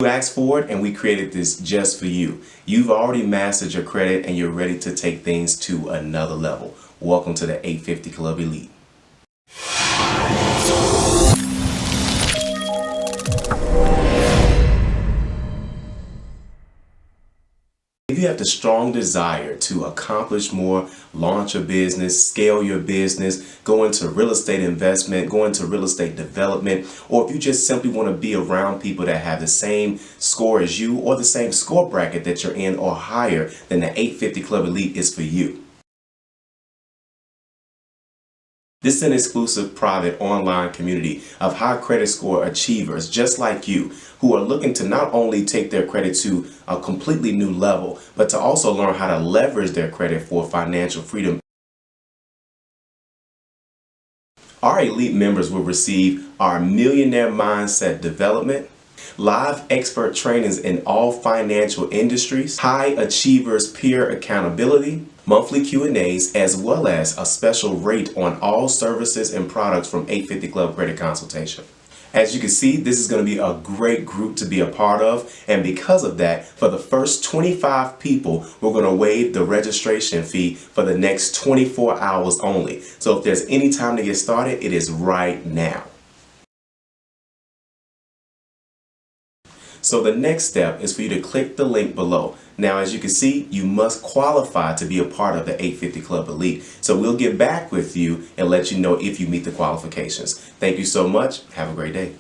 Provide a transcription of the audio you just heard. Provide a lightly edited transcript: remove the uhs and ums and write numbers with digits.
You asked for it and we created this just for you. You've already mastered your credit and you're ready to take things to another level. Welcome to the 850 Club Elite. If you have the strong desire to accomplish more, launch a business, scale your business, go into real estate investment, go into real estate development, or if you just simply want to be around people that have the same score as you or the same score bracket that you're in or higher, then the 850 Club Elite is for you. This is an exclusive private online community of high credit score achievers just like you who are looking to not only take their credit to a completely new level, but to also learn how to leverage their credit for financial freedom. Our elite members will receive our Millionaire Mindset Development, live expert trainings in all financial industries, high achievers peer accountability, monthly Q&As, as well as a special rate on all services and products from 850 Club Credit Consultation. As you can see, this is going to be a great group to be a part of, and because of that, for the first 25 people, we're going to waive the registration fee for the next 24 hours only. So if there's any time to get started, it is right now. So the next step is for you to click the link below. Now, as you can see, you must qualify to be a part of the 850 Club Elite. So we'll get back with you and let you know if you meet the qualifications. Thank you so much. Have a great day.